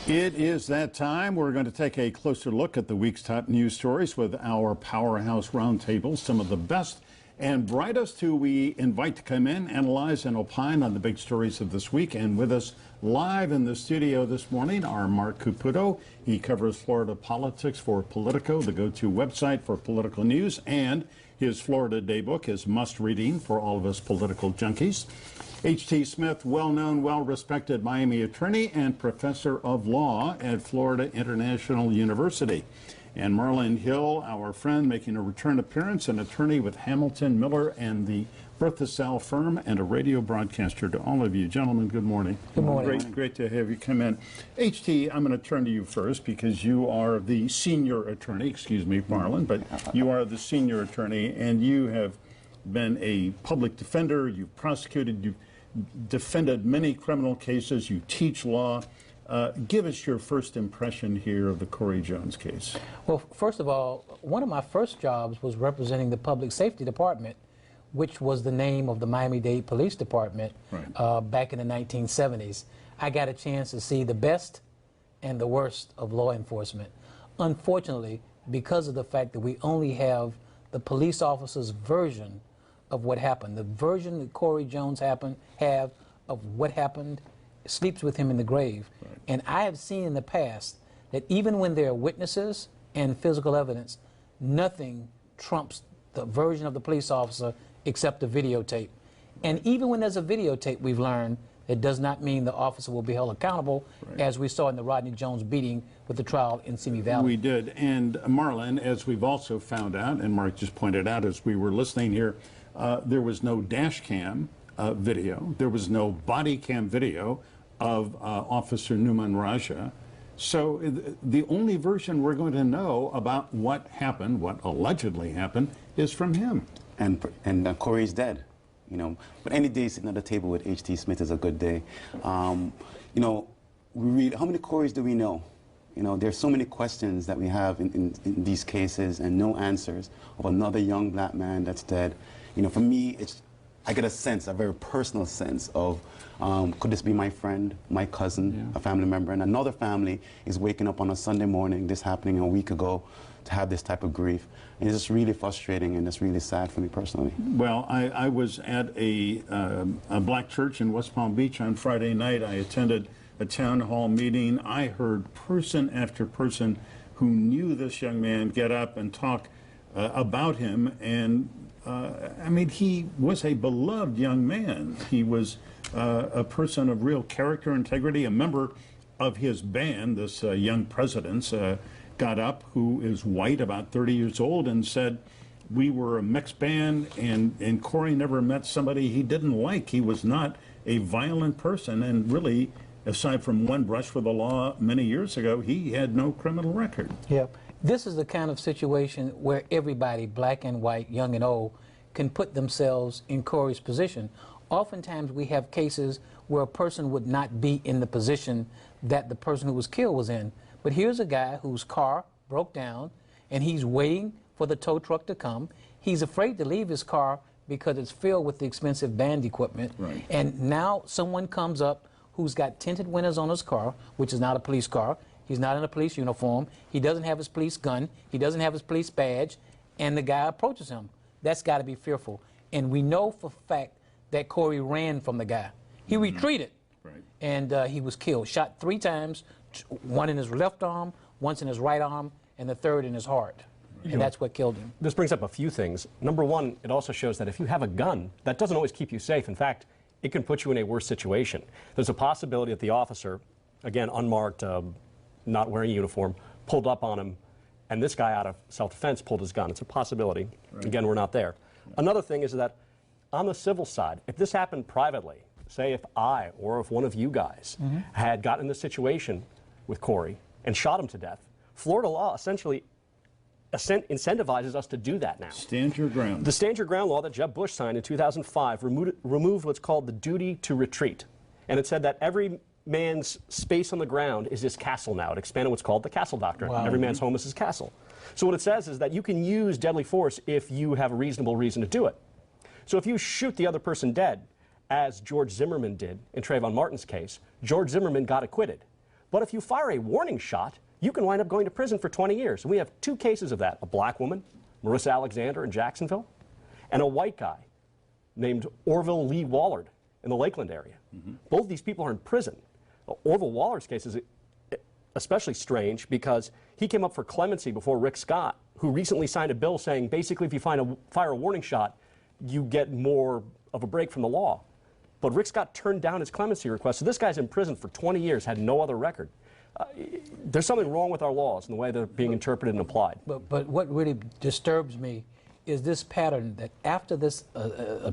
It is that time. We're going to take a closer look at the week's top news stories with our Powerhouse Roundtable. Some of the best and brightest who we invite to come in, analyze, and opine on the big stories of this week. And with us live in the studio this morning are Mark Caputo. He covers Florida politics for Politico, the go-to website for political news, and his Florida Daybook is must-reading for all of us political junkies. H.T. Smith, well-known, well-respected Miami attorney and professor of law at Florida International University. And Marlon Hill, our friend, making a return appearance, an attorney with Hamilton, Miller, and the Bertha Sal firm, and a radio broadcaster. To all of you, gentlemen, good morning. Good morning. Great to have you come in. H.T., I'm going to turn to you first because you are the senior attorney. Excuse me, Marlon, but you are the senior attorney, and you have been a public defender. You've prosecuted, you've defended many criminal cases. You teach law. Give us your first impression here of the Cory Jones case. Well, first of all, one of my first jobs was representing the Public Safety Department, which was the name of the Miami-Dade Police Department back in the 1970s. I got a chance to see the best and the worst of law enforcement. Unfortunately, because of the fact that we only have the police officer's version of what happened, the version that Cory Jones have of what happened sleeps with him in the grave. And I have seen in the past that even when there are witnesses and physical evidence, nothing trumps the version of the police officer except the videotape. And even when there's a videotape, we've learned it does not mean the officer will be held accountable, as we saw in the Rodney Jones beating with the trial in Simi Valley. We did. And Marlon, as we've also found out, and Mark just pointed out as we were listening here, there was no dash cam video. There was no body cam video of Officer Numan Raja. So the only version we're going to know about what happened, what allegedly happened, is from him. And Cory's dead, you know. But any day sitting at the table with H.T. Smith is a good day. You know, we read, how many Corys do we know? You know, there's so many questions that we have in these cases and no answers of another young black man that's dead. You know, for me, I get a sense, a very personal sense of, could this be my friend, my cousin, a family member, and another family is waking up on a Sunday morning, this happening a week ago, to have this type of grief. And it's just really frustrating, and it's really sad for me personally. Well, I was at a black church in West Palm Beach on Friday night. I attended a town hall meeting. I heard person after person who knew this young man get up and talk about him, and I mean, he was a beloved young man. He was a person of real character, integrity. A member of his band, this Young Presidents, got up, who is white, about 30 years old, and said, we were a mixed band, and Cory never met somebody he didn't like. He was not a violent person, and really, aside from one brush with the law many years ago, he had no criminal record. Yep. This is the kind of situation where everybody, black and white, young and old, can put themselves in Cory's position. Oftentimes we have cases where a person would not be in the position that the person who was killed was in. But here's a guy whose car broke down and he's waiting for the tow truck to come. He's afraid to leave his car because it's filled with the expensive band equipment. And now someone comes up who's got tinted windows on his car, which is not a police car. He's not in a police uniform. He doesn't have his police gun. He doesn't have his police badge. And the guy approaches him. That's got to be fearful. And we know for a fact that Cory ran from the guy. He retreated, and he was killed. Shot 3 times, one in his left arm, once in his right arm, and the third in his heart. And that's what killed him. This brings up a few things. Number one, it also shows that if you have a gun, that doesn't always keep you safe. In fact, it can put you in a worse situation. There's a possibility that the officer, again, unmarked, not wearing a uniform, pulled up on him, and this guy, out of self-defense, pulled his gun. It's a possibility. Again, we're not there. Another thing is that on the civil side, if this happened privately, say if I or if one of you guys had gotten in this situation with Cory and shot him to death, Florida law essentially incentivizes us to do that now. Stand your ground. The Stand Your Ground law that Jeb Bush signed in 2005 removed what's called the duty to retreat. And it said that every man's space on the ground is his castle now. It expanded what's called the castle doctrine. Every man's home is his castle. So what it says is that you can use deadly force if you have a reasonable reason to do it. So if you shoot the other person dead, as George Zimmerman did in Trayvon Martin's case, George Zimmerman got acquitted. But if you fire a warning shot, you can wind up going to prison for 20 years. And we have 2 cases of that, a black woman, Marissa Alexander in Jacksonville, and a white guy named Orville Lee Wallard in the Lakeland area. Both of these people are in prison. Orville Wallard's case is especially strange because he came up for clemency before Rick Scott, who recently signed a bill saying basically if you fire a warning shot, you get more of a break from the law. But Rick Scott turned down his clemency request, so this guy's in prison for 20 years, had no other record. There's something wrong with our laws and the way they're being interpreted and applied. But what really disturbs me is this pattern that after this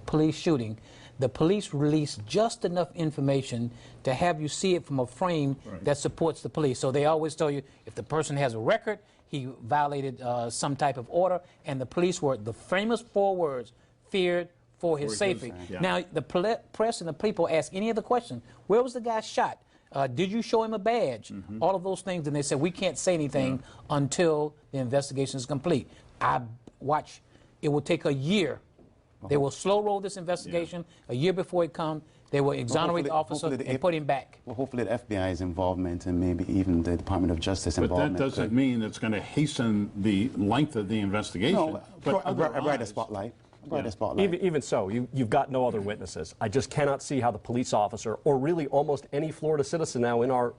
police shooting, the police release just enough information to have you see it from a frame that supports the police. So they always tell you if the person has a record, he violated some type of order, and the police were, the famous 4 words, feared for his safety. Now, the press and the people ask any other question. Where was the guy shot? Did you show him a badge? All of those things, and they said, we can't say anything until the investigation is complete. I watch, it will take a year. They will slow roll this investigation. A year before it comes, they will exonerate the officer and put him back. Well, hopefully the FBI's involvement and maybe even the Department of Justice involvement. But that doesn't mean it's going to hasten the length of the investigation. No, but a brighter spotlight. Even so, you've got no other witnesses. I just cannot see how the police officer, or really almost any Florida citizen now in our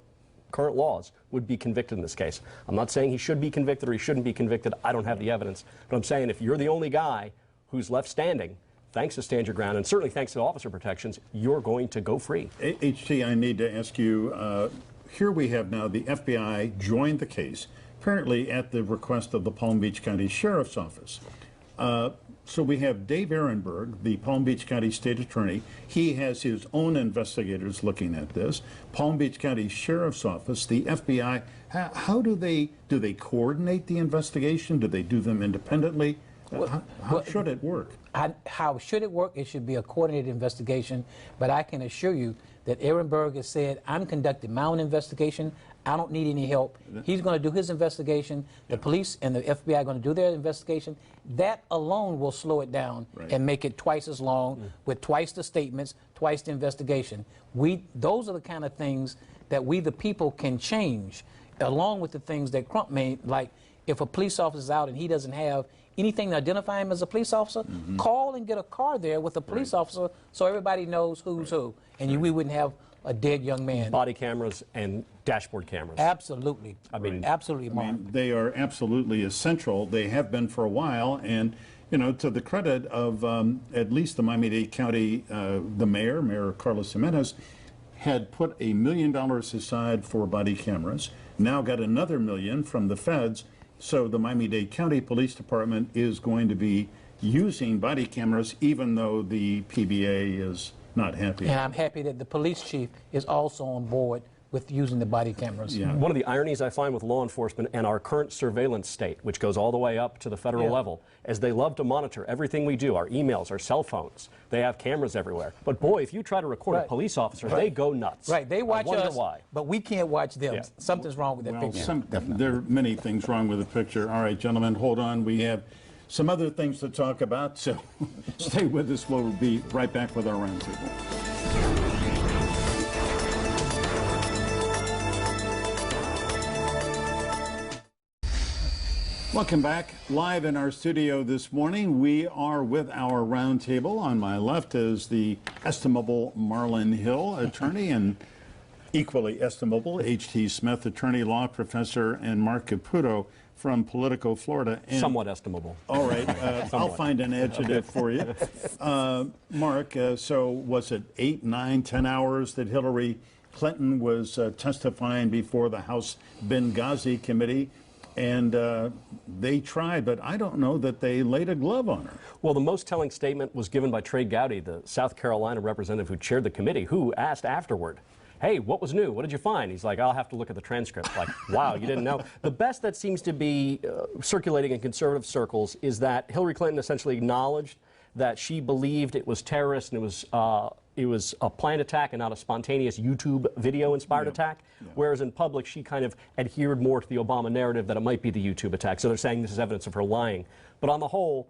current laws, would be convicted in this case. I'm not saying he should be convicted or he shouldn't be convicted. I don't have the evidence. But I'm saying if you're the only guy who's left standing, thanks to Stand Your Ground, and certainly thanks to officer protections, you're going to go free. HT, I need to ask you, here we have now the FBI joined the case, apparently at the request of the Palm Beach County Sheriff's Office. So we have Dave Ehrenberg, the Palm Beach County State Attorney. He has his own investigators looking at this. Palm Beach County Sheriff's Office, the FBI, how do they coordinate the investigation? Do they do them independently? How should it work? How should it work? It should be a coordinated investigation, but I can assure you that Ehrenberg has said, I'm conducting my own investigation. I don't need any help. He's going to do his investigation. The police and the FBI are going to do their investigation. That alone will slow it down and make it twice as long with twice the statements, twice the investigation. Those are the kind of things that we, the people, can change, along with the things that Crump made, like if a police officer is out and he doesn't have anything to identify him as a police officer, call and get a car there with a police officer so everybody knows who's who. And we wouldn't have a dead young man. Body cameras and dashboard cameras. Absolutely. I mean, absolutely, Mark. I mean, they are absolutely essential. They have been for a while. And, you know, to the credit of at least the Miami-Dade County, the Mayor Carlos Jimenez, had put $1 million aside for body cameras, now got another $1 million from the feds. So the Miami-Dade County Police Department is going to be using body cameras, even though the PBA is not happy. And I'm happy that the police chief is also on board with using the body cameras. One of the ironies I find with law enforcement and our current surveillance state, which goes all the way up to the federal level, is they love to monitor everything we do, our emails, our cell phones. They have cameras everywhere. But boy, if you try to record a police officer, they go nuts. They watch us, why. but we can't watch them. Something's wrong with that picture. There are many things wrong with the picture. All right, gentlemen, hold on. We have some other things to talk about, so stay with us. We'll be right back with our roundtable. Welcome back. Live in our studio this morning, we are with our roundtable. On my left is the estimable Marlon Hill, attorney, and equally estimable H.T. Smith, attorney, law professor, and Mark Caputo from Politico, Florida. And somewhat estimable. All right. I'll find an adjective for you. Mark, so was it 8, 9, 10 hours that Hillary Clinton was testifying before the House Benghazi committee? And they tried, but I don't know that they laid a glove on her. Well, the most telling statement was given by Trey Gowdy, the South Carolina representative who chaired the committee, who asked afterward, hey, what was new? What did you find? He's like, I'll have to look at the transcript. Like, wow, you didn't know. The best that seems to be circulating in conservative circles is that Hillary Clinton essentially acknowledged that she believed it was terrorist and it was a planned attack and not a spontaneous YouTube video-inspired attack, whereas in public she kind of adhered more to the Obama narrative that it might be the YouTube attack. So they're saying this is evidence of her lying. But on the whole,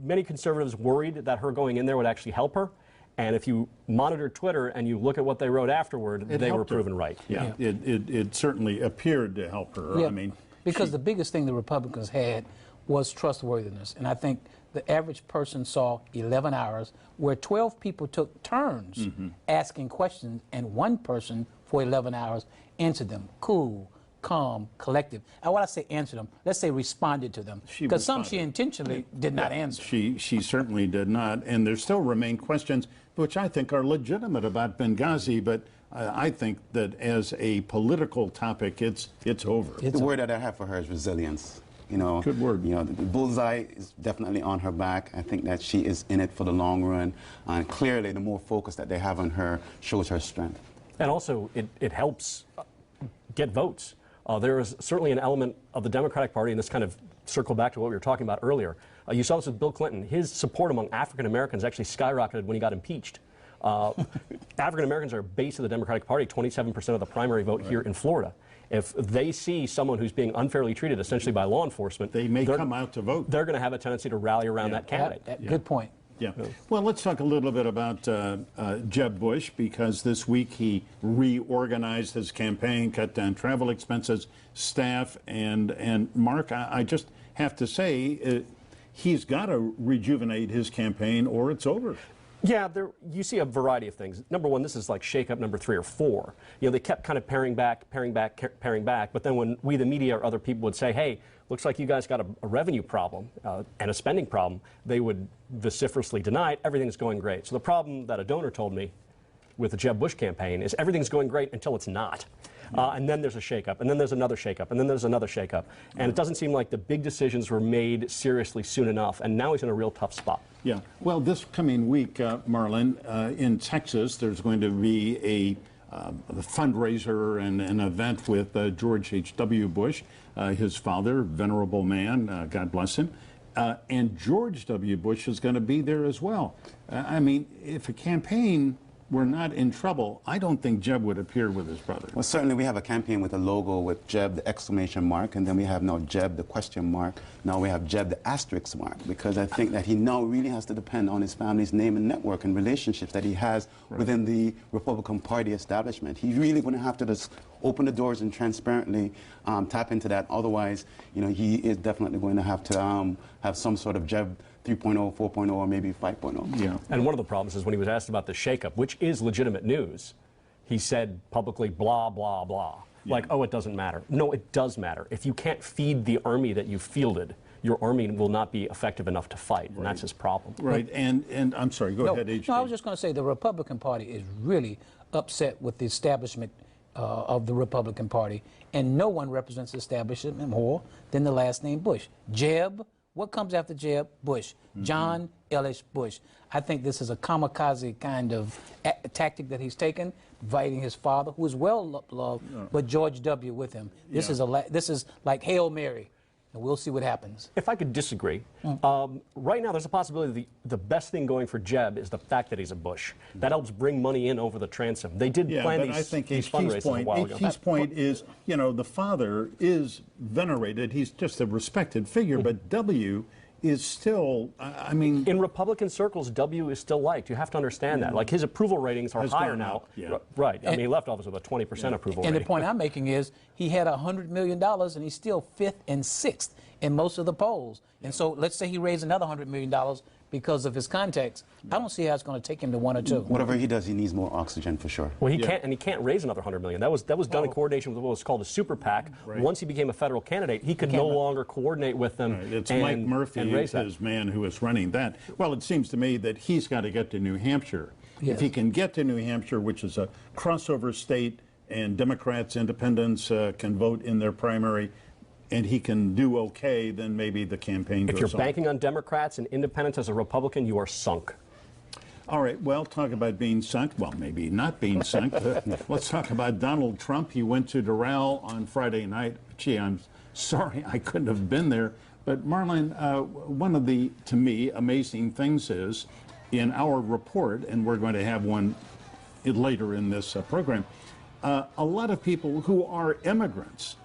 many conservatives worried that her going in there would actually help her. And if you monitor Twitter and you look at what they wrote afterward, they were proven right. Yeah, it certainly appeared to help her. Yeah, I mean, because the biggest thing the Republicans had was trustworthiness. And I think the average person saw 11 hours where 12 people took turns asking questions, and one person for 11 hours answered them. Cool, calm, collective. And when I say answered them, let's say responded to them. Because some she intentionally did not answer. She certainly did not. And there still remain questions which I think are legitimate about Benghazi, but I think that as a political topic, it's over. The word that I have for her is resilience. You know, good word. You know, the bullseye is definitely on her back. I think that she is in it for the long run, and clearly, the more focus that they have on her shows her strength. And also, it helps get votes. There is certainly an element of the Democratic Party, and this kind of circle back to what we were talking about earlier. You saw this with Bill Clinton. His support among African Americans actually skyrocketed when he got impeached. African Americans are a base of the Democratic Party, 27% of the primary vote here in Florida. If they see someone who's being unfairly treated, essentially by law enforcement, they may come out to vote. They're going to have a tendency to rally around that candidate. Good point. Yeah. Well, let's talk a little bit about Jeb Bush, because this week he reorganized his campaign, cut down travel expenses, staff, and Mark, I just have to say, he's got to rejuvenate his campaign or it's over. Yeah, you see a variety of things. Number one, this is like shakeup number 3 or 4. You know, they kept kind of paring back, but then when we, the media, or other people would say, hey, looks like you guys got a revenue problem and a spending problem, they would vociferously deny it. Everything's going great. So the problem that a donor told me with the Jeb Bush campaign is everything's going great until it's not. And then there's a shakeup, and then there's another shakeup, and then there's another shakeup. And it doesn't seem like the big decisions were made seriously soon enough, and now he's in a real tough spot. Yeah. Well, this coming week, Marlon, in Texas, there's going to be a fundraiser and an event with George H.W. Bush, his father, venerable man, God bless him. And George W. Bush is going to be there as well. I mean, if a campaign were not in trouble, I don't think Jeb would appear with his brother. Well, certainly we have a campaign with a logo with Jeb, the exclamation mark, and then we have now Jeb, the question mark. Now we have Jeb, the asterisk mark, because I think that he now really has to depend on his family's name and network and relationships that he has within the Republican Party establishment. He's really going to have to just open the doors and transparently tap into that. Otherwise, you know, he is definitely going to have some sort of Jeb 3.0, 4.0, or maybe 5.0. Yeah. And one of the problems is when he was asked about the shakeup, which is legitimate news, he said publicly, blah, blah, blah. Yeah. Like, oh, it doesn't matter. No, it does matter. If you can't feed the army that you fielded, your army will not be effective enough to fight, and that's his problem. Right, and I'm sorry, go ahead, H.J. No, I was just going to say the Republican Party is really upset with the establishment of the Republican Party, and no one represents the establishment more than the last name Bush. Jeb. What comes after Jeb? Bush. John Ellis Bush. I think this is a kamikaze kind of tactic that he's taken, inviting his father, who is well loved, but George W. with him. This is like Hail Mary, and we'll see what happens. If I could disagree, right now there's a possibility the best thing going for Jeb is the fact that he's a Bush. That helps bring money in over the transom. They did plan but these, I think these fundraisers a while ago. His point is, you know, the father is venerated. He's just a respected figure, but W is still, I mean... In Republican circles, W is still liked. You have to understand that. Like, his approval ratings are higher now. Right. I mean, he left office with a 20% approval rating. And the point I'm making is he had $100 million, and he's still 5th and 6th in most of the polls. And so let's say he raised another $100 million because of his contacts. I don't see how it's going to take him to 1 or 2. Whatever he does, he needs more oxygen for sure. Well, he can't, and he can't raise another $100 million. That was done in coordination with what was called a super PAC. Right. Once he became a federal candidate, he could no longer coordinate with them. Right. It's Mike Murphy, his man, who is running that. Well, it seems to me that he's got to get to New Hampshire. If he can get to New Hampshire, which is a crossover state, and Democrats, independents can vote in their primary, and he can do okay, then maybe the campaign goes on. If you're banking on Democrats and independents as a Republican, you are sunk. All right, well, talk about being sunk. Well, maybe not being sunk. Let's talk about Donald Trump. He went to Doral on Friday night. Gee, I'm sorry I couldn't have been there. But Marlon, one of the, to me, amazing things is in our report, and we're going to have one later in this program, a lot of people who are immigrants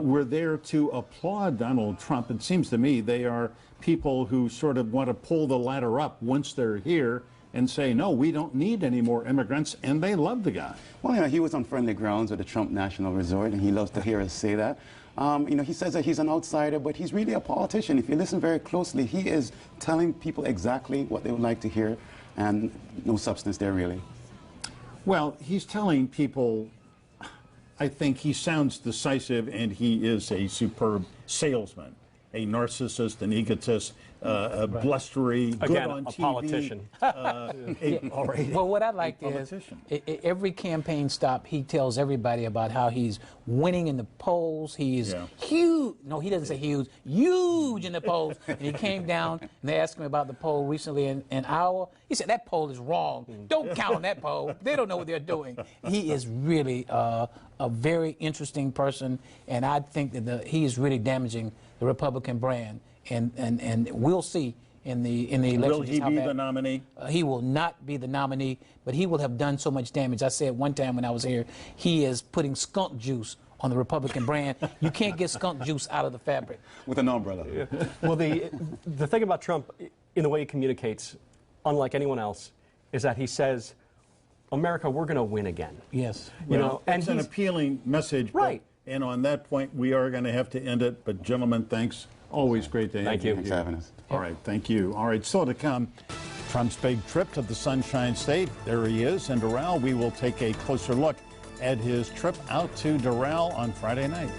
were there to applaud Donald Trump. It seems to me they are people who sort of want to pull the ladder up once they're here and say, no, we don't need any more immigrants, and they love the guy. Well, you know, he was on friendly grounds with the Trump National Resort, and he loves to hear us say that. You know, he says that he's an outsider, but he's really a politician. If you listen very closely, he is telling people exactly what they would like to hear, and no substance there, really. Well, he's telling people, I think he sounds decisive, and he is a superb salesman, a narcissist, an egotist, blustery, good Again, on a TV. politician. All right. Well, what I like is politician. every campaign stop, he tells everybody about how he's winning in the polls. He is huge. No, he doesn't say huge. Huge in the polls. And he came down and they asked him about the poll recently in Iowa. He said that poll is wrong. Don't count on that poll. They don't know what they're doing. He is really a very interesting person, and I think that he is really damaging the Republican brand. And we'll see in the election. Will he be the nominee? He will not be the nominee, but he will have done so much damage. I said one time when I was here, he is putting skunk juice on the Republican brand. You can't get skunk juice out of the fabric. With an umbrella. Yeah. Well, the thing about Trump, in the way he communicates, unlike anyone else, is that he says, America, we're going to win again. Yes. You know, and it's an appealing message. Right. And on that point, we are going to have to end it. But gentlemen, thanks. Always great to have Thank you. Thanks for having us. All right, thank you. All right, so to come, Trump's big trip to the Sunshine State. There he is in Doral. We will take a closer look at his trip out to Doral on Friday night.